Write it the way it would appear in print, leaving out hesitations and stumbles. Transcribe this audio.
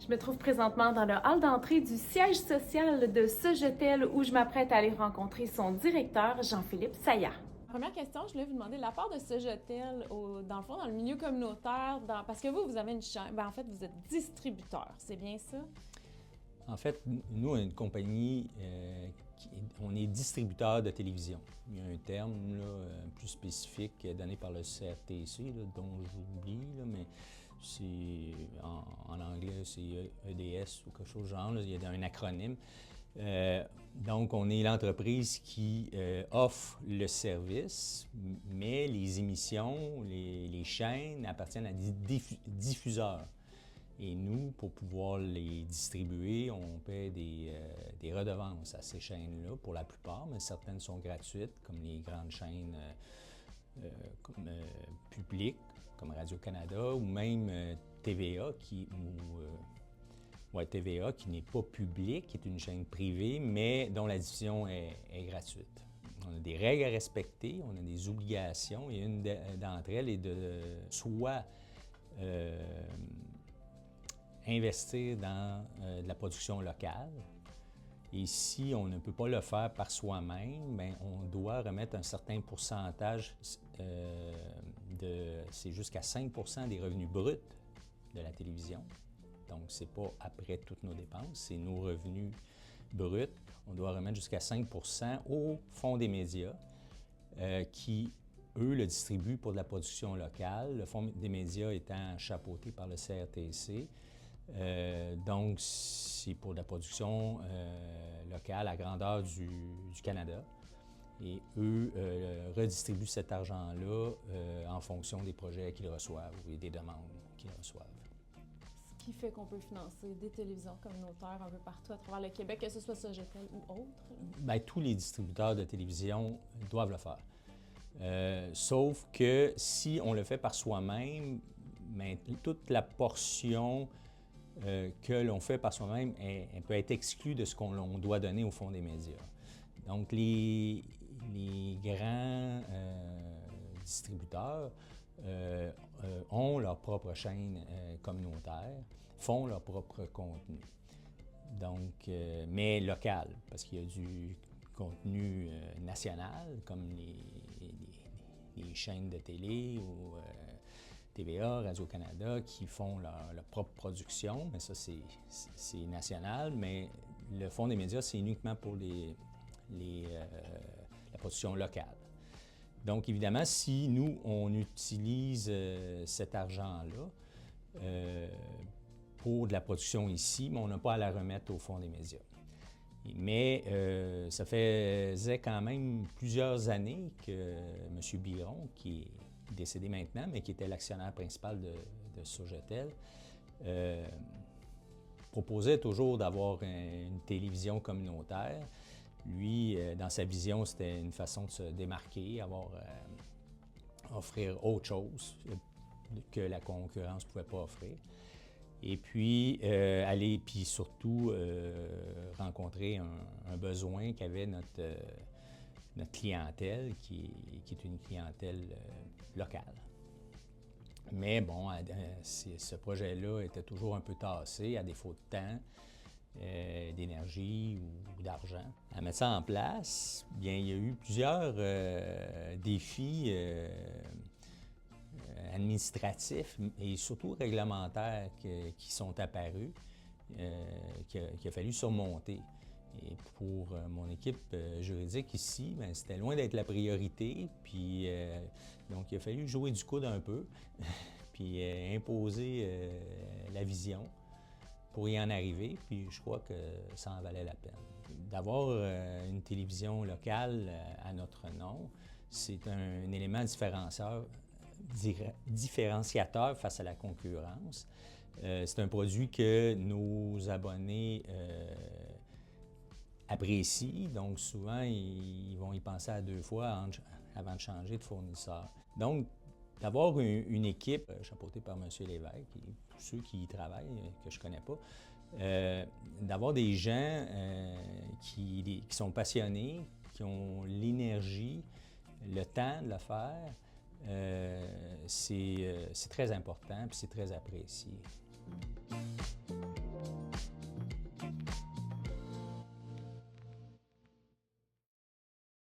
Je me trouve présentement dans le hall d'entrée du siège social de Sogetel où je m'apprête à aller rencontrer son directeur, Jean-Philippe Saillat. Première question, je voulais vous demander l'apport de Sogetel, dans le fond, dans le milieu communautaire, parce que vous avez une chaîne, en fait, vous êtes distributeur, c'est bien ça? En fait, nous, on est une compagnie, on est distributeur de télévision. Il y a un terme plus spécifique donné par le CRTC, dont j'oublie, mais c'est en anglais, c'est EDS ou quelque chose de genre, il y a un acronyme. Donc, on est l'entreprise qui offre le service, mais les émissions, les chaînes appartiennent à des diffuseurs. Et nous, pour pouvoir les distribuer, on paie des redevances à ces chaînes-là, pour la plupart, mais certaines sont gratuites, comme les grandes chaînes publiques, comme Radio-Canada, ou même TVA, TVA, qui n'est pas publique, qui est une chaîne privée, mais dont la diffusion est gratuite. On a des règles à respecter, on a des obligations, et une d'entre elles est de soit investir dans de la production locale. Et si on ne peut pas le faire par soi-même, bien, on doit remettre un certain pourcentage, c'est jusqu'à 5 % des revenus bruts de la télévision. Donc, ce n'est pas après toutes nos dépenses, c'est nos revenus bruts. On doit remettre jusqu'à 5 % au Fonds des médias, qui, eux, le distribuent pour de la production locale. Le Fonds des médias étant chapeauté par le CRTC. Donc, c'est pour de la production locale à grandeur du Canada. Et eux redistribuent cet argent-là en fonction des projets qu'ils reçoivent et des demandes qu'ils reçoivent. Ce qui fait qu'on peut financer des télévisions communautaires un peu partout à travers le Québec, que ce soit Sogetel ou autre? Bien, tous les distributeurs de télévision doivent le faire. Sauf que si on le fait par soi-même, bien, toute la portion que l'on fait par soi-même, elle peut être exclue de ce qu'on doit donner au Fonds des médias. Donc, les grands distributeurs ont leur propre chaîne communautaire, font leur propre contenu. Donc, mais local, parce qu'il y a du contenu national, comme les chaînes de télé ou TVA, Radio-Canada, qui font leur propre production, mais ça, c'est national. Mais le Fonds des médias, c'est uniquement pour la production locale. Donc, évidemment, si nous, on utilise cet argent-là pour de la production ici, mais on n'a pas à la remettre au Fonds des médias. Mais ça faisait quand même plusieurs années que M. Biron, qui est décédé maintenant, mais qui était l'actionnaire principal de Sogetel, proposait toujours d'avoir une télévision communautaire. Lui, dans sa vision, c'était une façon de se démarquer, offrir autre chose que la concurrence ne pouvait pas offrir. Et puis, puis surtout rencontrer un besoin qu'avait notre clientèle, qui est une clientèle locale. Mais bon, ce projet-là était toujours un peu tassé, à défaut de temps, d'énergie ou d'argent. À mettre ça en place, bien, il y a eu plusieurs défis administratifs et surtout réglementaires qui sont apparus, qu'il a fallu surmonter. Et pour mon équipe juridique ici, bien, c'était loin d'être la priorité, puis donc il a fallu jouer du coude un peu, puis imposer la vision pour y en arriver, puis je crois que ça en valait la peine. D'avoir une télévision locale à notre nom, c'est un élément différenciateur face à la concurrence. C'est un produit que nos abonnés apprécient, donc souvent ils vont y penser à 2 fois avant de changer de fournisseur. Donc, d'avoir une équipe chapeautée par M. Lévesque et tous ceux qui y travaillent, que je ne connais pas, d'avoir des gens qui sont passionnés, qui ont l'énergie, le temps de le faire, c'est très important et c'est très apprécié.